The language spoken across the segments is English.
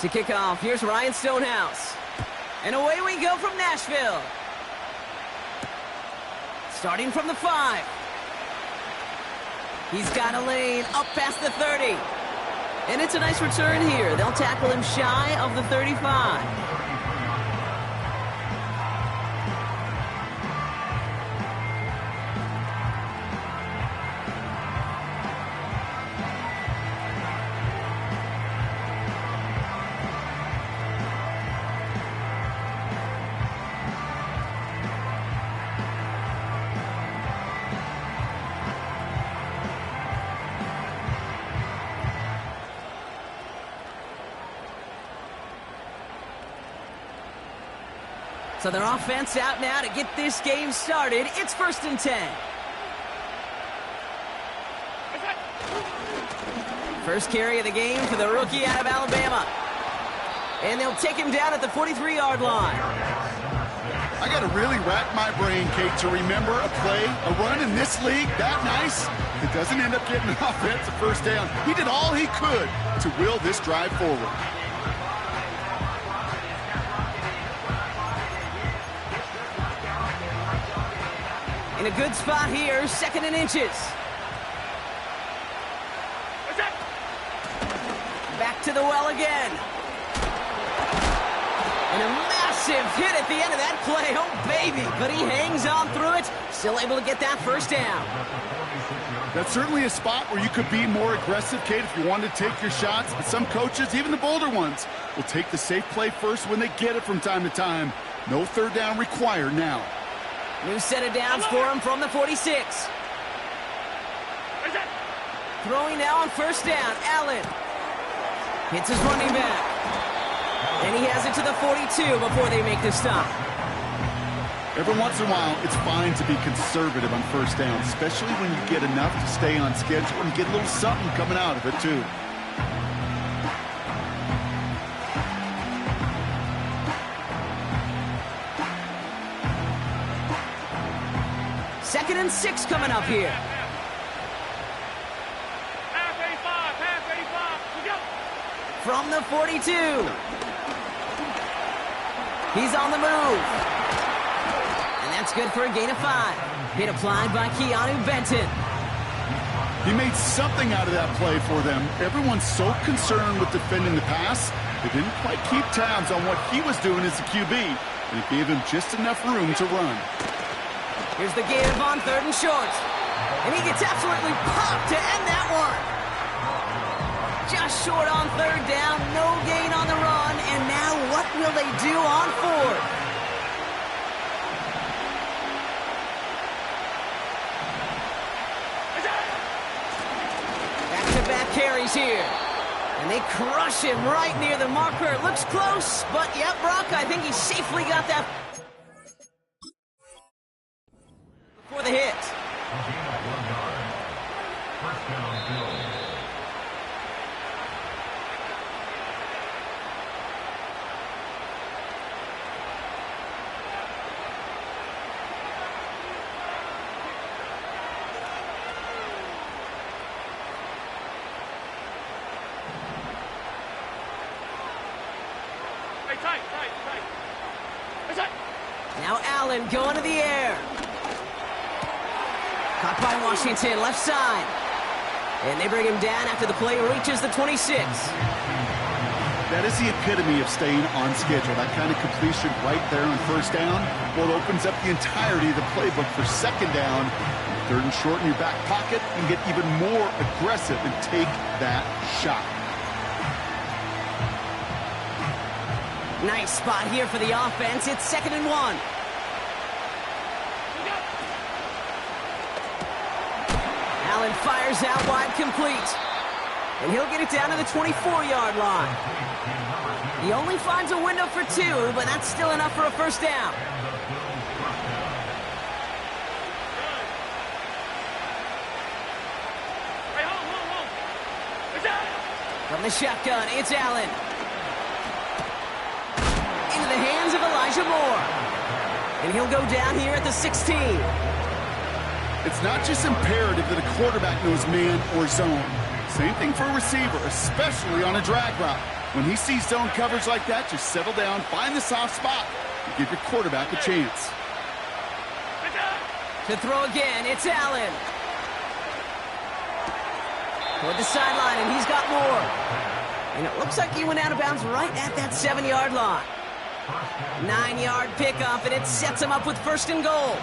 To kick off, here's Ryan Stonehouse. And away we go from Nashville. Starting from the 5. He's got a lane up past the 30. And it's a nice return here. They'll tackle him shy of the 35. So their offense out now to get this game started. It's 1st and 10. First carry of the game for the rookie out of Alabama. And they'll take him down at the 43-yard line. I got to really rack my brain, Kate, to remember a play, a run in this league that nice. It doesn't end up getting an offensive first down. He did all he could to will this drive forward. In a good spot here, 2nd and inches. Back to the well again. And a massive hit at the end of that play. Oh, baby. But he hangs on through it. Still able to get that first down. That's certainly a spot where you could be more aggressive, Kate, if you wanted to take your shots. But some coaches, even the bolder ones, will take the safe play first when they get it from time to time. No third down required now. New set of downs for him from the 46. Throwing now on first down. Allen hits his running back. And he has it to the 42 before they make the stop. Every once in a while, it's fine to be conservative on first down, especially when you get enough to stay on schedule and get a little something coming out of it, too. Second and 6 coming up here. Half 85, we go. From the 42. He's on the move. And that's good for a gain of 5. Hit applied by Keanu Benton. He made something out of that play for them. Everyone's so concerned with defending the pass, they didn't quite keep tabs on what he was doing as a QB. And it gave him just enough room to run. Here's the give on 3rd and short. And he gets absolutely popped to end that one. Just short on 3rd down, no gain on the run. And now what will they do on 4th? Back-to-back carries here. And they crush him right near the marker. It looks close, but yep, Brock, I think he safely got that for the hit. Now Allen going to the air. Caught by Washington, left side. And they bring him down after the play reaches the 26. That is the epitome of staying on schedule. That kind of completion right there on first down. Well, it opens up the entirety of the playbook for 2nd down. 3rd and short in your back pocket and get even more aggressive and take that shot. Nice spot here for the offense. It's 2nd and 1. Allen fires out wide, complete. And he'll get it down to the 24-yard line. He only finds a window for 2, but that's still enough for a first down. From the shotgun, it's Allen. Into the hands of Elijah Moore. And he'll go down here at the 16. It's not just imperative that a quarterback knows man or zone. Same thing for a receiver, especially on a drag route. When he sees zone coverage like that, just settle down, find the soft spot, and give your quarterback a chance. To throw again, it's Allen. Toward the sideline, and he's got more. And it looks like he went out of bounds right at that 7-yard line. 9-yard pickup, and it sets him up with first and goal.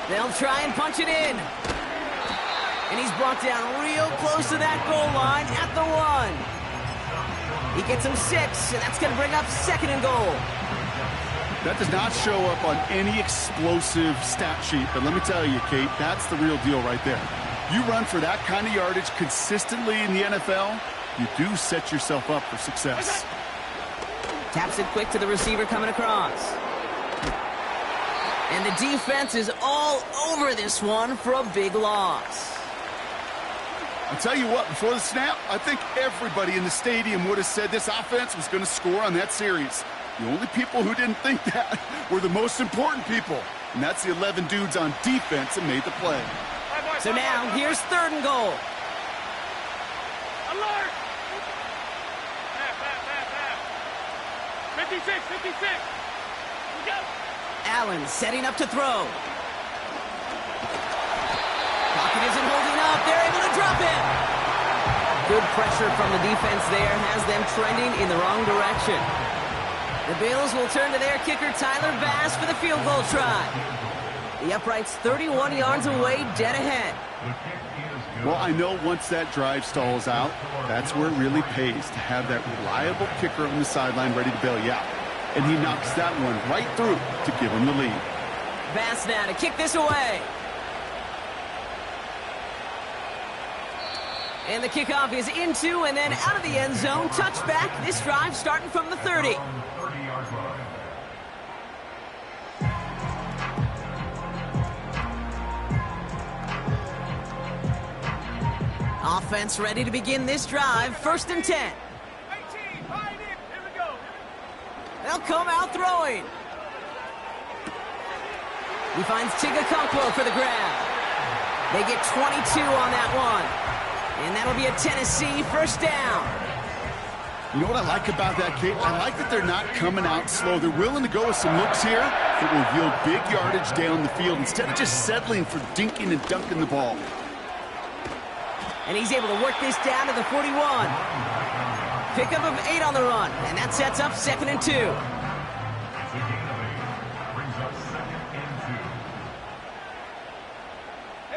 They'll try and punch it in. And he's brought down real close to that goal line at the 1. He gets him 6, and that's going to bring up second and goal. That does not show up on any explosive stat sheet, but let me tell you, Kate, that's the real deal right there. You run for that kind of yardage consistently in the NFL, you do set yourself up for success. Taps it quick to the receiver coming across. And the defense is all over this one for a big loss. I'll tell you what, before the snap, I think everybody in the stadium would have said this offense was going to score on that series. The only people who didn't think that were the most important people, and that's the 11 dudes on defense that made the play. So now, here's third and goal. Alert! 56, 56. We go. Allen setting up to throw. Pocket isn't holding up. They're able to drop it. Good pressure from the defense there has them trending in the wrong direction. The Bills will turn to their kicker, Tyler Bass, for the field goal try. The upright's 31 yards away, dead ahead. Well, I know once that drive stalls out, that's where it really pays to have that reliable kicker on the sideline ready to bail you out. And he knocks that one right through to give him the lead. Bass now to kick this away. And the kickoff is into and then out of the end zone. Touchback. This drive starting from the 30. Offense ready to begin this drive. First and 10. 18, hide it. Here we go. They'll come out throwing. He finds Tigakonkwo for the grab. They get 22 on that one. And that'll be a Tennessee first down. You know what I like about that, Kate? I like that they're not coming out slow. They're willing to go with some looks here that will yield big yardage down the field instead of just settling for dinking and dunking the ball. And he's able to work this down to the 41. Pickup of 8 on the run, and that sets up second and 2. Here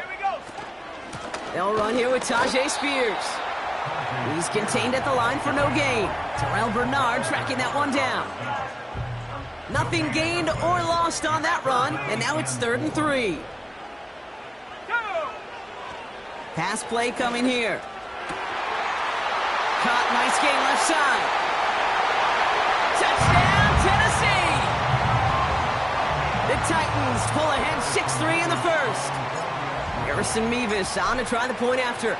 we go. They'll run here with Tajay Spears. He's contained at the line for no gain. Terrell Bernard tracking that one down. Nothing gained or lost on that run, and now it's third and 3. Pass play coming here. Caught, nice gain left side. Touchdown, Tennessee! The Titans pull ahead 6-3 in the first. Harrison Mevis on to try the point after.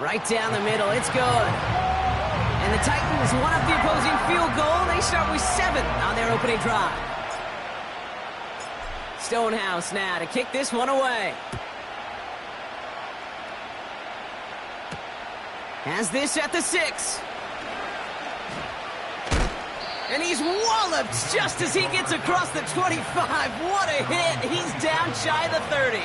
Right down the middle, it's good. And the Titans one up the opposing field goal. They start with 7 on their opening drive. Stonehouse now to kick this one away. Has this at the 6. And he's walloped just as he gets across the 25. What a hit. He's down shy of the 30.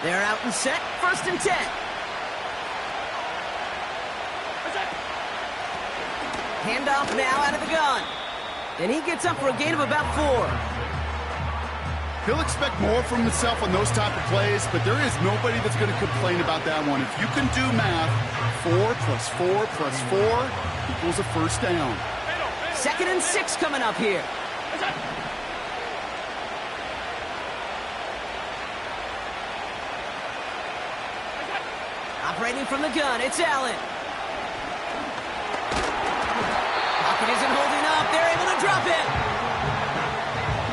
They're out and set. First and 10. Handoff now out of the gun. And he gets up for a gain of about 4. He'll expect more from himself on those type of plays, but there is nobody that's going to complain about that one. If you can do math, 4 + 4 + 4 equals a first down. Second and 6 coming up here. Operating from the gun, it's Allen. Pocket isn't holding up. They're able to drop it.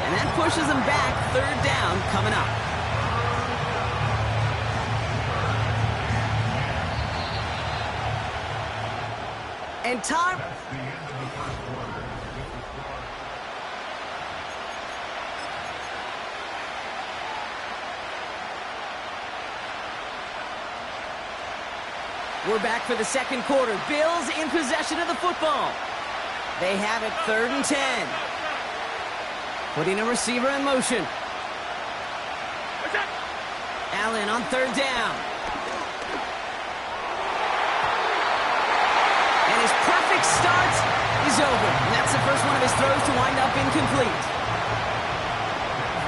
And that pushes them back. Third down coming up. And time. We're back for the second quarter. Bills in possession of the football. They have it 3rd and 10. Putting a receiver in motion. Allen on 3rd down. And his perfect start is over. And that's the first one of his throws to wind up incomplete.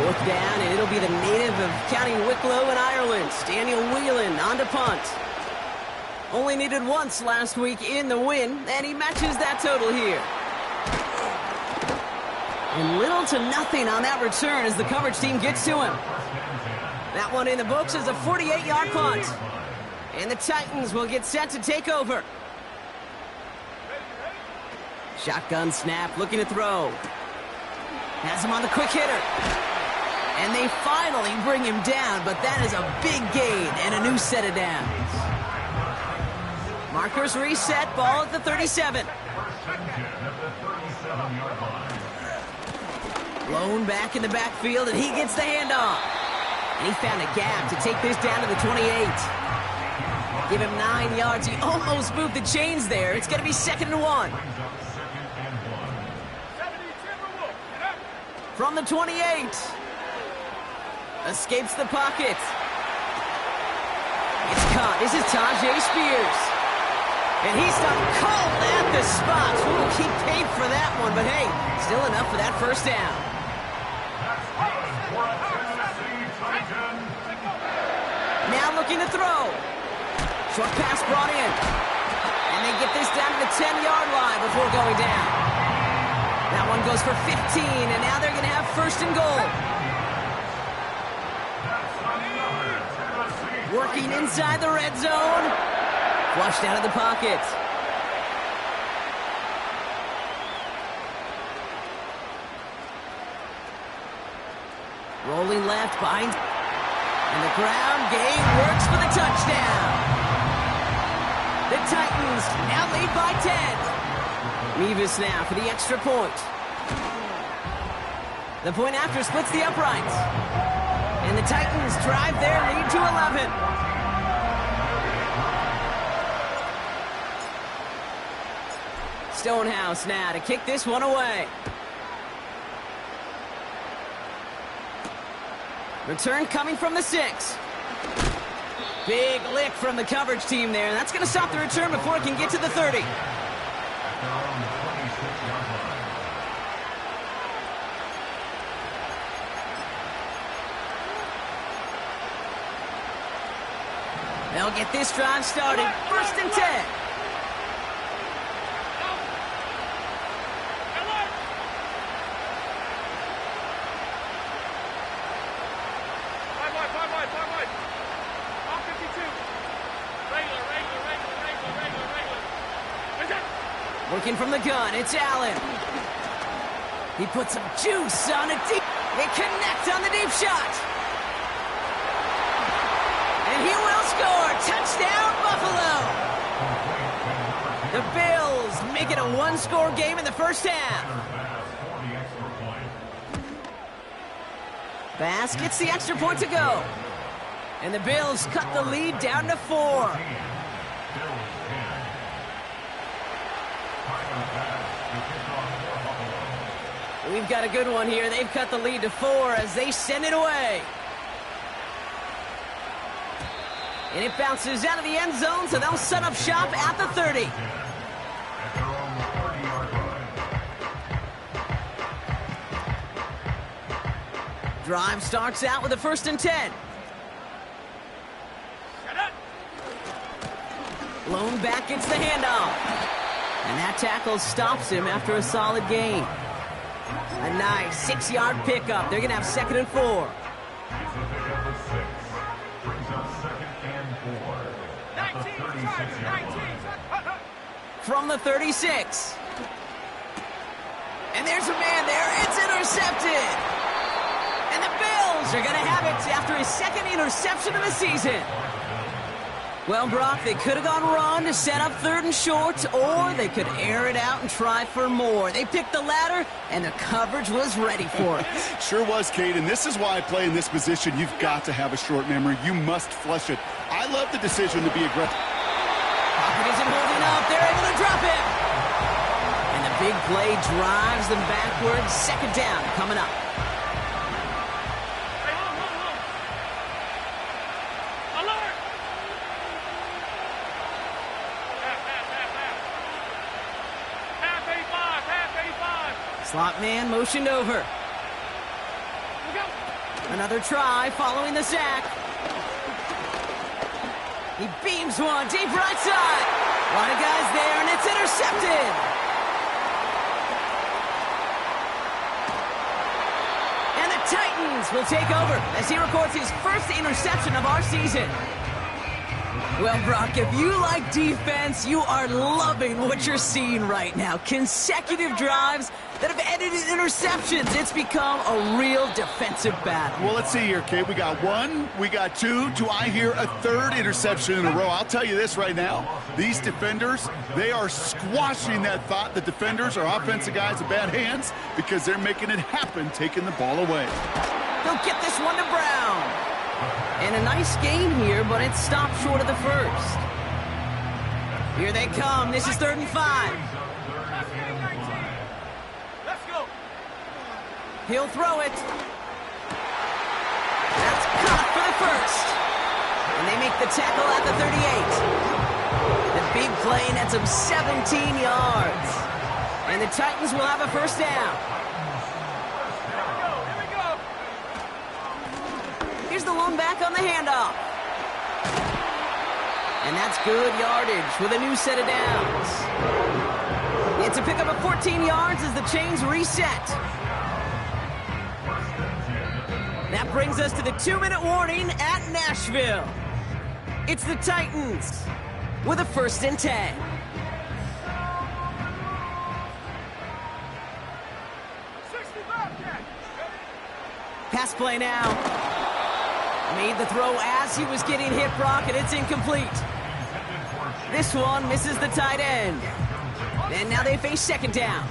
4th down, and it'll be the native of County Wicklow in Ireland, Daniel Whelan, on to punt. Only needed once last week in the win, and he matches that total here. And little to nothing on that return as the coverage team gets to him. That one in the books is a 48-yard punt. And the Titans will get set to take over. Shotgun snap, looking to throw. Has him on the quick hitter. And they finally bring him down, but that is a big gain and a new set of downs. Markers reset, ball at the 37. Blown back in the backfield, and he gets the handoff. And he found a gap to take this down to the 28. Give him 9 yards. He almost moved the chains there. It's going to be 2nd and 1. From the 28. Escapes the pocket. It's caught. This is Tajay Spears. And he's done cold at the spot. We'll keep paid for that one, but hey, still enough for that first down. Now looking to throw. Short pass brought in. And they get this down to the 10-yard line before going down. That one goes for 15, and now they're going to have 1st and goal. Working inside the red zone. Flushed out of the pocket. Rolling left behind. And the ground game works for the touchdown. The Titans now lead by 10. Mevis now for the extra point. The point after splits the uprights. And the Titans drive their lead to 11. Stonehouse now to kick this one away. Return coming from the 6. Big lick from the coverage team there. That's going to stop the return before it can get to the 30. They'll get this drive started. 1st and 10. Working from the gun, it's Allen. He puts some juice on it deep. They connect on the deep shot. And he will score. Touchdown, Buffalo. The Bills make it a 1-score game in the first half. Bass gets the extra point to go. And the Bills cut the lead down to 4. We've got a good one here. They've cut the lead to 4 as they send it away. And it bounces out of the end zone, so they'll set up shop at the 30. Drive starts out with a 1st and 10. Blown back gets the handoff. And that tackle stops him after a solid gain. A nice 6-yard pickup. They're going to have 2nd and 4. From the 36. And there's a man there. It's intercepted. And the Bills are going to have it after his 2nd interception of the season. Well, Brock, they could have gone run to set up 3rd and short, or they could air it out and try for more. They picked the latter, and the coverage was ready for it. Sure was, Kate, and this is why I play in this position. You've got to have a short memory. You must flush it. I love the decision to be aggressive. Pocket isn't holding up. They're able to drop it. And the big play drives them backwards. Second down coming up. Hey, hold. Alert! Half 85. Slot man motioned over. We go. Another try following the sack. He beams one deep right side. A lot of guys there, and it's intercepted. And the Titans will take over as he records his first interception of our season. Well, Brock, if you like defense, you are loving what you're seeing right now. Consecutive drives that have ended in interceptions. It's become a real defensive battle. Well, let's see here, Kate. We got one, we got two. Do I hear a third interception in a row? I'll tell you this right now. These defenders, they are squashing that thought that defenders are offensive guys with bad hands because they're making it happen, taking the ball away. They'll get this one to Brown. And a nice gain here, but it stopped short of the first. Here they come. This is 3rd and 5. Last game 19. Let's go. He'll throw it. That's caught for the first. And they make the tackle at the 38. The big play nets him 17 yards. And the Titans will have a first down. Here's the long back on the handoff. And that's good yardage with a new set of downs. It's a pickup of 14 yards as the chains reset. That brings us to the 2-minute warning at Nashville. It's the Titans with a 1st and 10. Pass play now. Made the throw as he was getting hit, Brock, and it's incomplete. This one misses the tight end. And now they face 2nd down.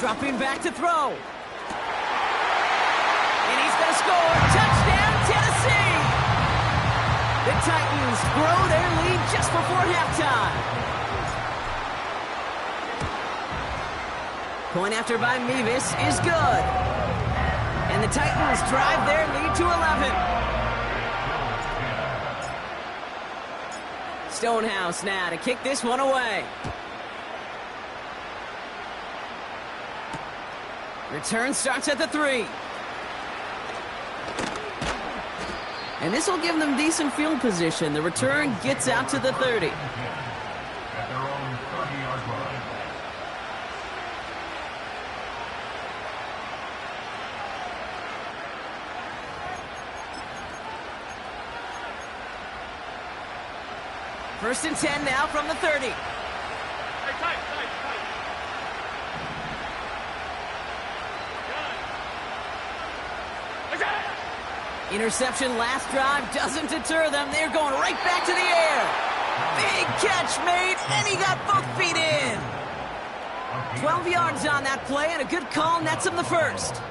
Dropping back to throw. And he's going to score. Touchdown, Tennessee! The Titans grow their lead just before halftime. Point after by Mevis is good. And the Titans drive their lead to 11. Stonehouse now to kick this one away. Return starts at the 3. And this will give them decent field position. The return gets out to the 30. First and 10 now from the 30. Hey, tight. Interception last drive doesn't deter them. They're going right back to the air. Big catch made, and he got both feet in. 12 yards on that play, and a good call nets him the first.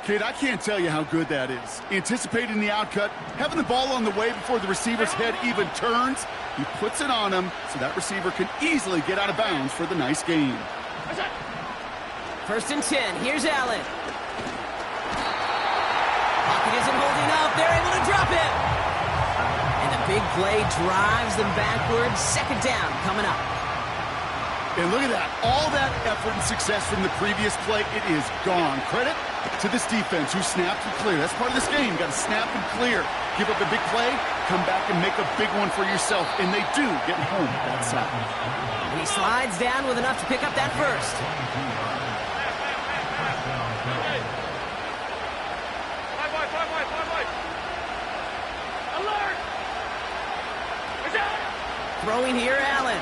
Kid, I can't tell you how good that is. Anticipating the outcut, having the ball on the way before the receiver's head even turns. He puts it on him so that receiver can easily get out of bounds for the nice gain. First and 10. Here's Allen. Pocket isn't holding up. They're able to drop it. And the big play drives them backwards. 2nd down coming up. And look at that. All that effort and success from the previous play, it is gone. Credit to this defense who snapped and cleared. That's part of this game. Got to snap and clear. Give up a big play, come back and make a big one for yourself. And they do get home that side. And he slides down with enough to pick up that first. Alert! Throwing here, Allen.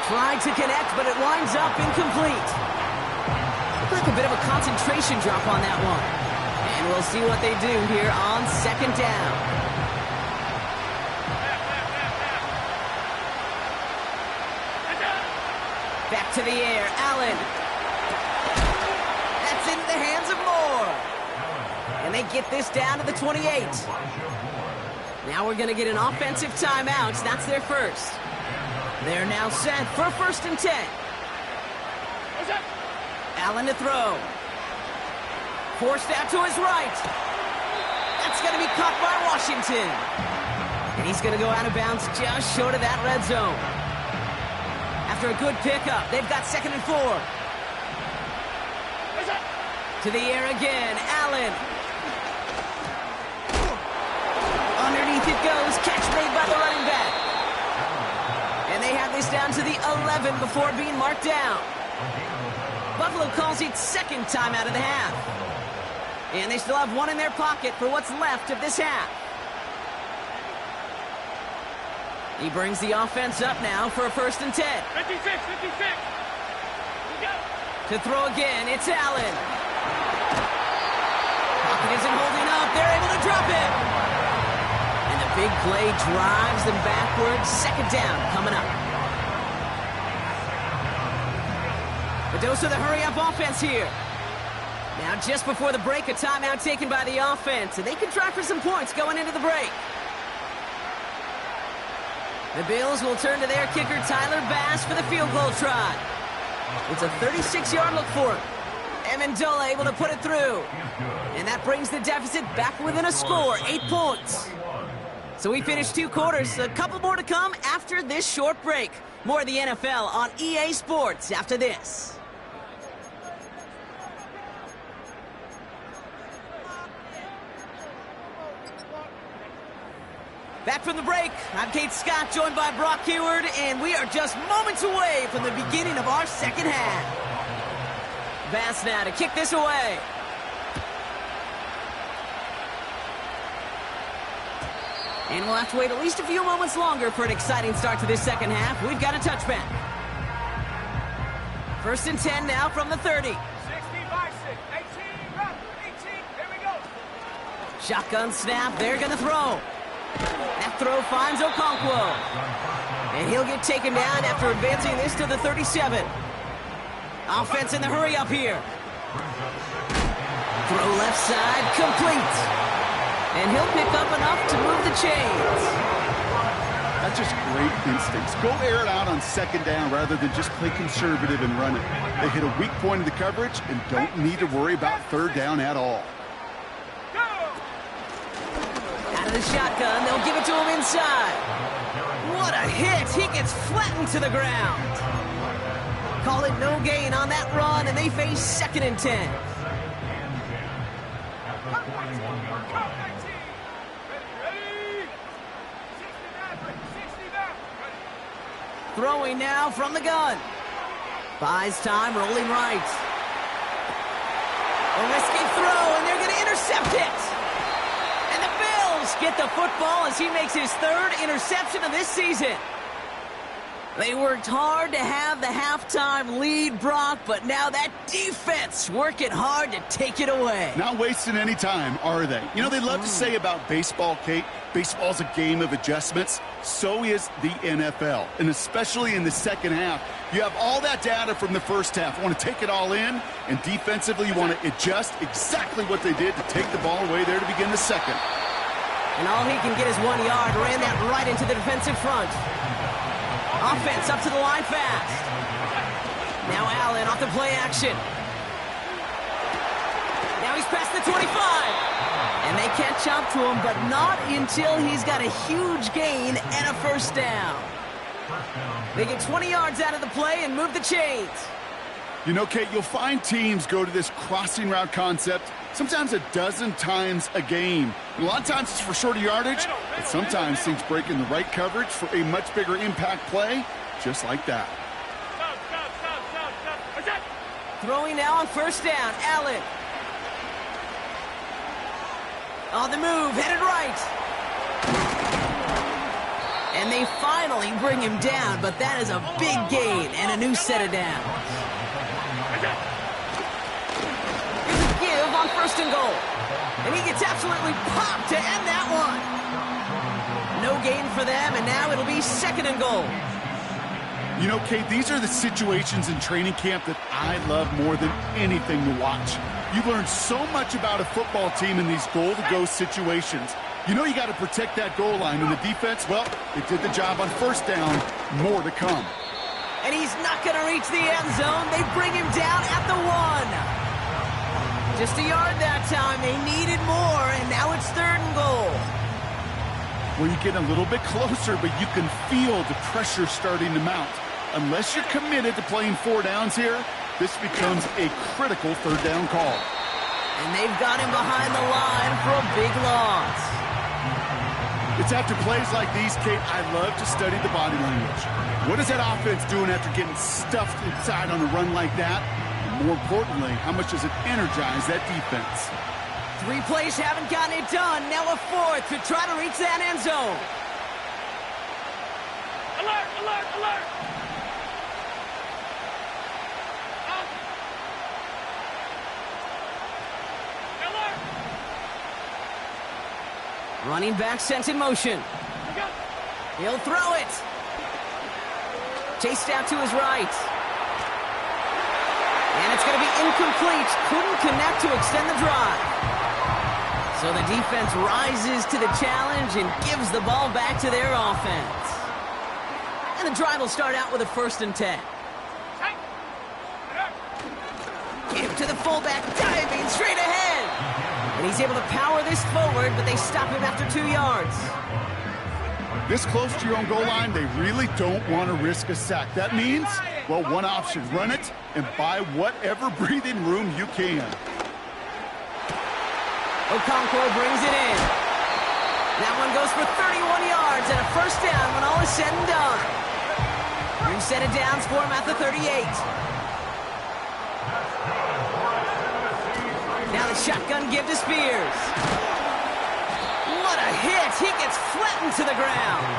Tried to connect, but it winds up incomplete. Looked like a bit of a concentration drop on that one. And we'll see what they do here on 2nd down. Back to the air, Allen. That's into the hands of Moore. get this down to the 28. Now we're going to get an offensive timeout. That's their first. They're now set for 1st and 10. Allen to throw. Forced out to his right. That's going to be caught by Washington. And he's going to go out of bounds just short of that red zone. After a good pickup, they've got 2nd and 4. To the air again, Allen. Underneath it goes, catch made by the running back. And they have this down to the 11 before being marked down. Buffalo calls it 2nd time out of the half. And they still have 1 in their pocket for what's left of this half. He brings the offense up now for a 1st and 10. 56. To throw again, it's Allen. Pocket isn't holding up. They're able to drop it. And the big play drives them backwards. 2nd down coming up. The dose of the hurry-up offense here. Now, just before the break, a timeout taken by the offense, and they can try for some points going into the break. The Bills will turn to their kicker, Tyler Bass, for the field goal try. It's a 36-yard look for him. Amendola able to put it through. And that brings the deficit back within a score, 8 points. So we finished 2 quarters. A couple more to come after this short break. More of the NFL on EA Sports after this. Back from the break, I'm Kate Scott, joined by Brock Hayward, and we are just moments away from the beginning of our 2nd half. Bass now to kick this away. And we'll have to wait at least a few moments longer for an exciting start to this 2nd half. We've got a touchback. 1st and 10 now from the 30. 60 by 6. 18, run. 18. Here we go. Shotgun snap, they're going to throw. That throw finds Okonkwo. And he'll get taken down after advancing this to the 37. Offense in the hurry up here. Throw left side, complete. And he'll pick up enough to move the chains. That's just great instincts. Go air it out on 2nd down rather than just play conservative and run it. They hit a weak point in the coverage and don't need to worry about 3rd down at all. Out of the shotgun, they'll give it to him inside. What a hit! He gets flattened to the ground. Call it no gain on that run, and they face 2nd and 10. Throwing now from the gun. Buys time, rolling right. A risky throw, and they're going to intercept it. And the Bills get the football as he makes his 3rd interception of this season. They worked hard to have the halftime lead, Brock, but now that defense working hard to take it away. Not wasting any time, are they? You know, they love to say about baseball, Kate, baseball's a game of adjustments. So is the NFL, and especially in the 2nd half. You have all that data from the 1st half. You want to take it all in, and defensively you want to adjust exactly what they did to take the ball away there to begin the 2nd. And all he can get is 1 yard. Ran that right into the defensive front. Offense up to the line fast. Now Allen off the play action. Now he's past the 25. And they catch up to him, but not until he's got a huge gain and a 1st down. They get 20 yards out of the play and move the chains. You know, Kate, you'll find teams go to this crossing route concept sometimes a dozen times a game. And a lot of times it's for shorter yardage, but sometimes teams break in the right coverage for a much bigger impact play, just like that. Stop. Throwing now on 1st down, Allen. On the move, headed right. And they finally bring him down, but that is a big gain and a new set of downs. Here's a give on 1st and goal. And he gets absolutely popped to end that one. No gain for them, and now it'll be 2nd and goal. You know, Kate, these are the situations in training camp that I love more than anything to watch. You learn so much about a football team in these goal-to-go situations. You know you got to protect that goal line, and the defense, well, they did the job on first down. More to come. And he's not going to reach the end zone. They bring him down at the 1. Just a yard that time. They needed more, and now it's 3rd and goal. Well, you get a little bit closer, but you can feel the pressure starting to mount. Unless you're committed to playing 4 downs here, this becomes a critical 3rd down call. And they've got him behind the line for a big loss. It's after plays like these, Kate, I love to study the body language. What is that offense doing after getting stuffed inside on a run like that? And more importantly, how much does it energize that defense? 3 plays haven't gotten it done. Now a 4th to try to reach that end zone. Alert, alert, alert! Alert! Running back sent in motion. He'll throw it. Chased out to his right. And it's going to be incomplete. Couldn't connect to extend the drive. So the defense rises to the challenge and gives the ball back to their offense. And the drive will start out with a 1st and 10. Give to the fullback, diving straight ahead. And he's able to power this forward, but they stop him after 2 yards. This close to your own goal line, they really don't want to risk a sack. That means, well, one option, run it and buy whatever breathing room you can. Okonkwo brings it in. That one goes for 31 yards and a 1st down when all is said and done. New set of downs for him at the 38. Now the shotgun give to Spears. What a hit! He gets flattened to the ground.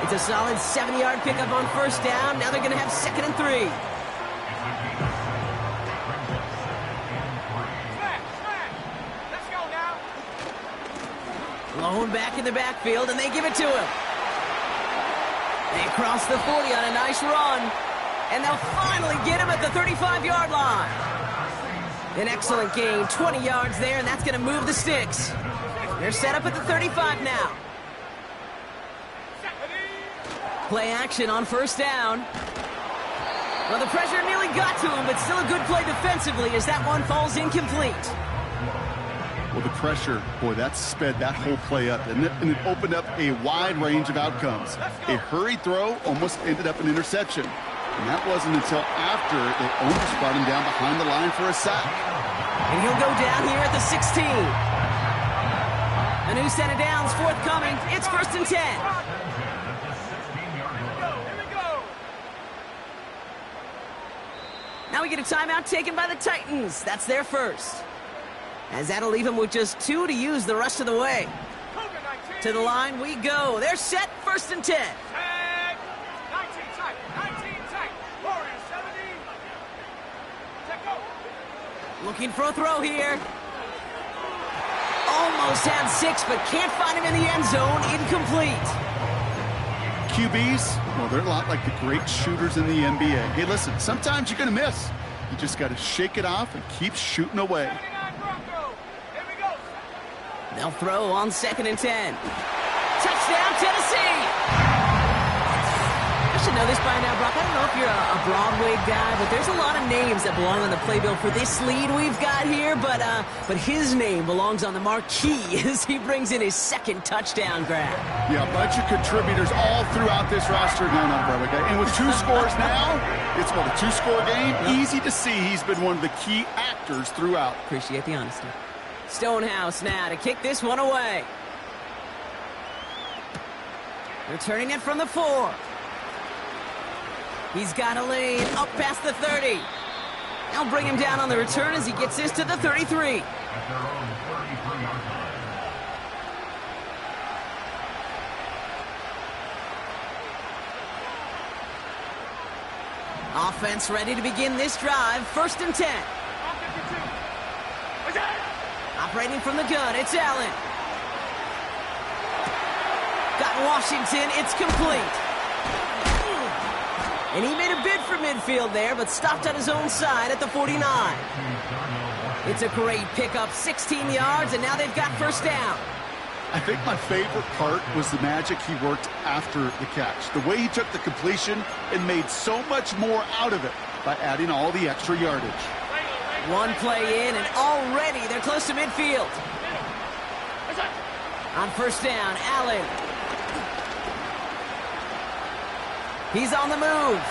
It's a solid 7-yard pickup on 1st down. Now they're going to have 2nd and 3. Lone back in the backfield, and they give it to him. They cross the 40 on a nice run, and they'll finally get him at the 35-yard line. An excellent gain, 20 yards there, and that's going to move the sticks. They're set up at the 35 now. Play action on 1st down. Well, the pressure nearly got to him, but still a good play defensively as that one falls incomplete. Well, the pressure, boy, that sped that whole play up, and it opened up a wide range of outcomes. A hurried throw almost ended up an interception. And that wasn't until after they almost brought him down behind the line for a sack. And he'll go down here at the 16. A new set of downs forthcoming. It's 1st and 10. Now we get a timeout taken by the Titans. That's their 1st. As that'll leave them with just 2 to use the rest of the way. To the line we go. They're set, 1st and 10. 19 tight, 19 tight. Warriors 70. Check go. Looking for a throw here. Almost had 6, but can't find him in the end zone. Incomplete. QBs, well, they're a lot like the great shooters in the NBA. Hey, listen, sometimes you're going to miss. You just got to shake it off and keep shooting away. They'll throw on 2nd and 10. Touchdown, Tennessee! I should know this by now, Brock. I don't know if you're a Broadway guy, but there's a lot of names that belong on the playbill for this lead we've got here, but his name belongs on the marquee as he brings in his 2nd touchdown grab. Yeah, a bunch of contributors all throughout this roster now, Broadway guy. And with 2 scores now, it's what, a 2-score game? Yep. Easy to see he's been one of the key actors throughout. Appreciate the honesty. Stonehouse now to kick this one away. Returning it from the 4. He's got a lane up past the 30. They'll bring him down on the return as he gets this to the 33. Offense ready to begin this drive. 1st and 10. Operating from the gun, it's Allen. Got Washington, it's complete. And he made a bid for midfield there, but stopped on his own side at the 49. It's a great pickup, 16 yards, and now they've got first down. I think my favorite part was the magic he worked after the catch. The way he took the completion and made so much more out of it by adding all the extra yardage. One play in, and already they're close to midfield. On first down, Allen. He's on the move.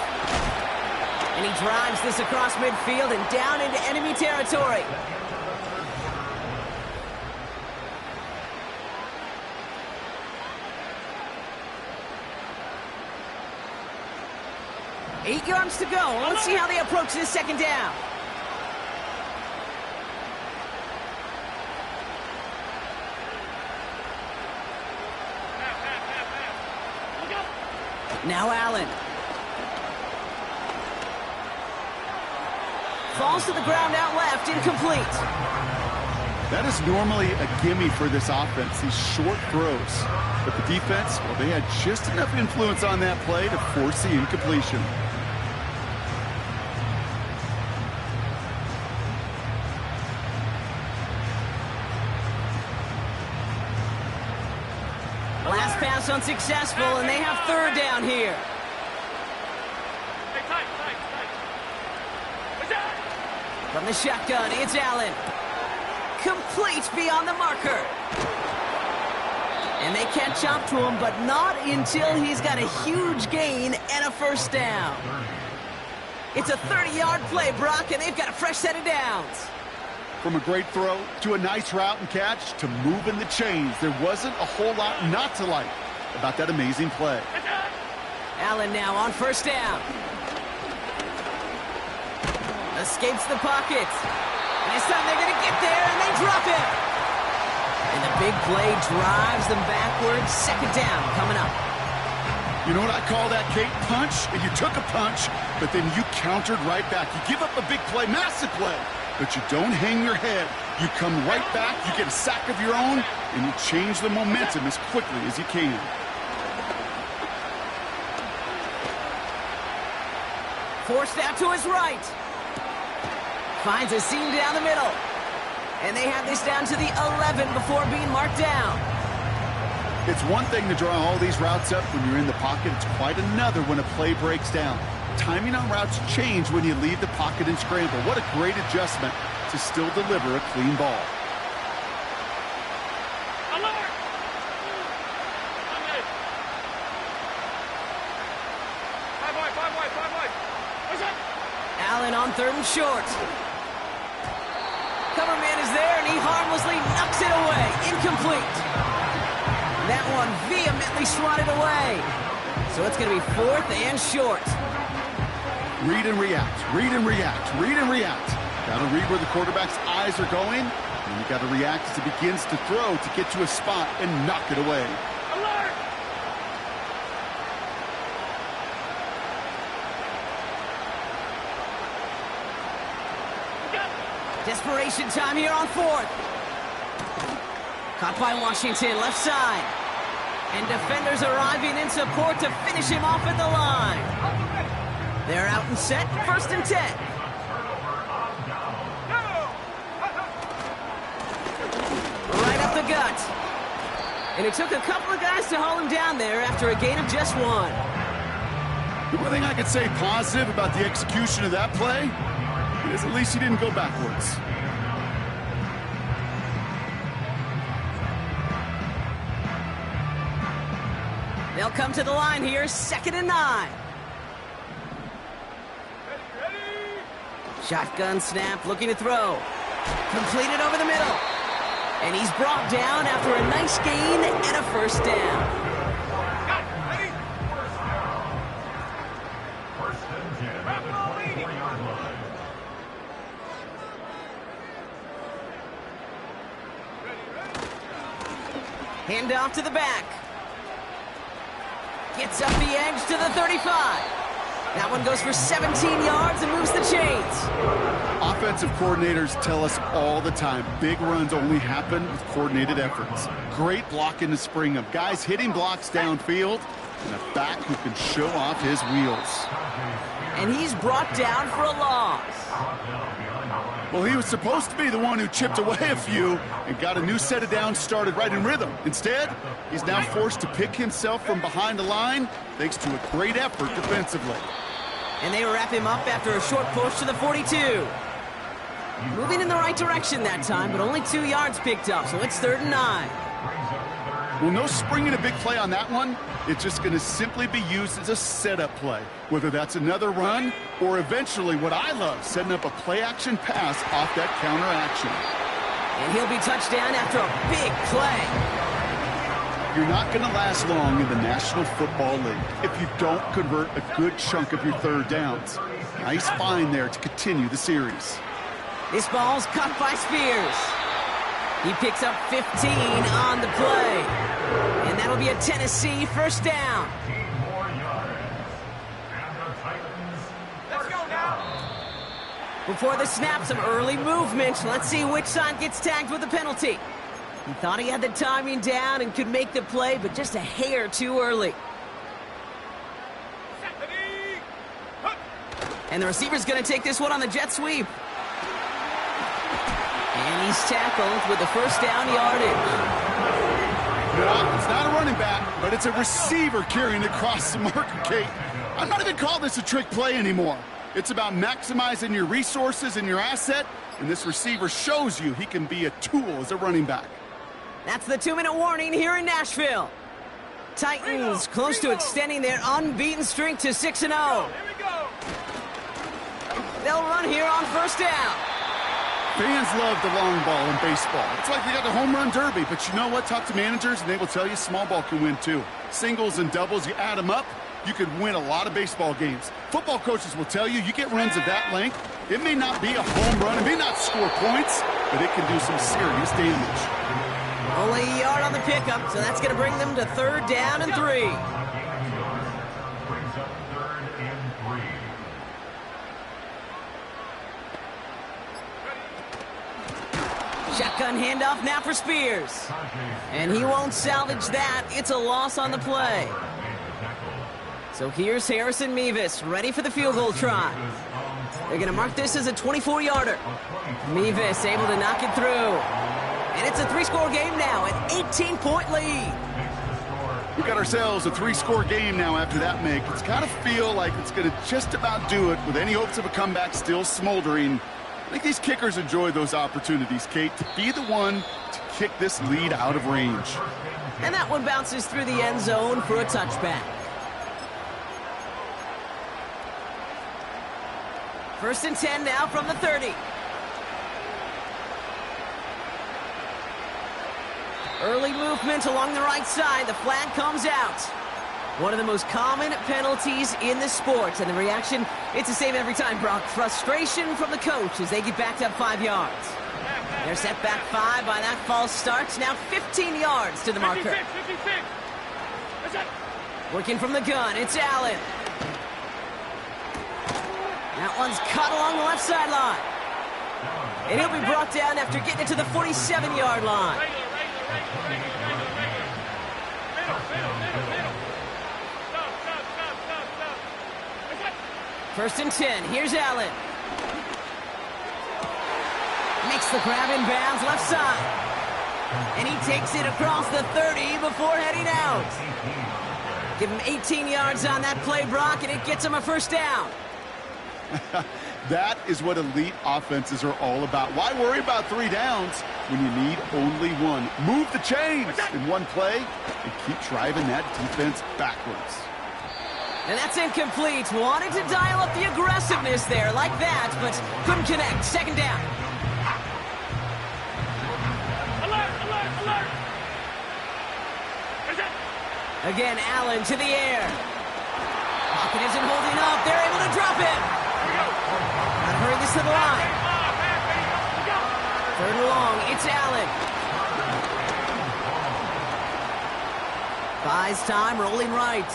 And he drives this across midfield and down into enemy territory. Eight yards to go. Let's see how they approach this second down. Now Allen. Falls to the ground out left, incomplete. That is normally a gimme for this offense, these short throws. But the defense, well, they had just enough influence on that play to force the incompletion. Last pass unsuccessful, and they have third down here. From the shotgun, it's Allen. Complete beyond the marker. And they catch up to him, but not until he's got a huge gain and a first down. It's a 30-yard play, Brock, and they've got a fresh set of downs. From a great throw to a nice route and catch to moving the chains, there wasn't a whole lot not to like about that amazing play. Allen now on first down. Escapes the pocket. And this time they're going to get there, and they drop it. And the big play drives them backwards. Second down coming up. You know what I call that, Kate? Punch, and you took a punch, but then you countered right back. You give up a big play, massive play, but you don't hang your head. You come right back, you get a sack of your own, and you change the momentum as quickly as you can. Forced out to his right. Finds a seam down the middle. And they have this down to the 11 before being marked down. It's one thing to draw all these routes up when you're in the pocket. It's quite another when a play breaks down. Timing on routes change when you leave the pocket and scramble. What a great adjustment to still deliver a clean ball. Allen on third and short. Cover man is there, and he harmlessly knocks it away. Incomplete. That one vehemently swatted away. So it's going to be fourth and short. Read and react, read and react, read and react. Got to read where the quarterback's eyes are going, and you got to react as he begins to throw to get to a spot and knock it away. Alert! Desperation time here on fourth. Caught by Washington, left side. And defenders arriving in support to finish him off at the line. They're out and set, first and 10. Right up the gut. And it took a couple of guys to haul him down there after a gain of just one. The one thing I could say positive about the execution of that play is at least he didn't go backwards. They'll come to the line here, 2nd and 9. Shotgun snap, looking to throw. Completed over the middle. And he's brought down after a nice gain and a first down. Hand off to the back. Gets up the edge to the 35. That one goes for 17 yards and moves the chains. Offensive coordinators tell us all the time, big runs only happen with coordinated efforts. Great block in the spring of guys hitting blocks downfield, and a back who can show off his wheels. And he's brought down for a loss. Well, he was supposed to be the one who chipped away a few and got a new set of downs started right in rhythm. Instead, he's now forced to pick himself from behind the line thanks to a great effort defensively. And they wrap him up after a short push to the 42. Moving in the right direction that time, but only 2 yards picked up, so it's 3rd and 9. Well, no springing a big play on that one. It's just going to simply be used as a setup play, whether that's another run or eventually what I love, setting up a play-action pass off that counter action. And he'll be touchdown after a big play. You're not going to last long in the National Football League if you don't convert a good chunk of your 3rd downs. Nice find there to continue the series. This ball's caught by Spears. He picks up 15 on the play. And that'll be a Tennessee 1st down. Let's go now. Before the snap, some early movement. Let's see which side gets tagged with a penalty. He thought he had the timing down and could make the play, but just a hair too early. And the receiver's going to take this one on the jet sweep. And he's tackled with the 1st down yardage. No, it's not a running back, but it's a receiver carrying across the marker, Kate. I'm not even calling this a trick play anymore. It's about maximizing your resources and your asset, and this receiver shows you he can be a tool as a running back. That's the 2-minute warning here in Nashville. Titans close to extending their unbeaten streak to 6-0. Here we go. They'll run here on 1st down. Fans love the long ball in baseball. It's like they got the home run derby, but you know what? Talk to managers, and they will tell you small ball can win too. Singles and doubles, you add them up, you could win a lot of baseball games. Football coaches will tell you, you get runs of that length, it may not be a home run, it may not score points, but it can do some serious damage. Only a yard on the pickup, so that's going to bring them to 3rd down and 3. Shotgun handoff now for Spears. And he won't salvage that. It's a loss on the play. So here's Harrison Mevis, ready for the field goal try. They're going to mark this as a 24-yarder. Mevis able to knock it through. And it's a 3-score game now, an 18-point lead. We got ourselves a 3-score game now after that make. It's got to feel like it's going to just about do it with any hopes of a comeback still smoldering. I think these kickers enjoy those opportunities, Kate, to be the one to kick this lead out of range. And that one bounces through the end zone for a touchback. 1st and 10 now from the 30. Early movement along the right side. The flag comes out. One of the most common penalties in the sport. And the reaction, it's the same every time, Brock. Frustration from the coach as they get backed up 5 yards. They're set back 5 by that false start. Now 15 yards to the marker. 56. That's it. Working from the gun, it's Allen. That one's cut along the left sideline. And he'll be brought down after getting it to the 47-yard line. First and 10. Here's Allen. Makes the grab in bounds left side. And he takes it across the 30 before heading out. Give him 18 yards on that play, Brock, and it gets him a 1st down. That is what elite offenses are all about. Why worry about 3 downs when you need only 1? Move the chains in one play and keep driving that defense backwards. And that's incomplete. Wanted to dial up the aggressiveness there like that, but couldn't connect. 2nd down. Alert! Again, Allen to the air. Pocket isn't holding up. They're able to drop it. Gotta hurry this to the line. 3rd and long. It's Allen. Buys time, rolling right.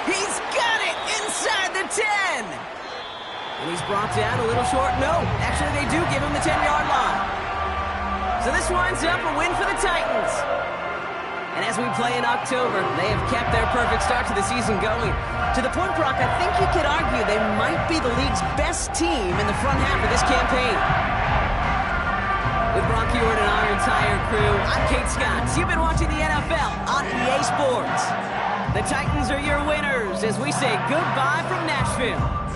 He's got it inside the 10. And he's brought down a little short. No, actually they do give him the 10-yard line. So this winds up a win for the Titans. And as we play in October, they have kept their perfect start to the season going. To the point, Brock, I think you could argue they might be the league's best team in the front half of this campaign. With Brock Ewart and our entire crew, I'm Kate Scott. You've been watching the NFL on EA Sports. The Titans are your winners as we say goodbye from Nashville.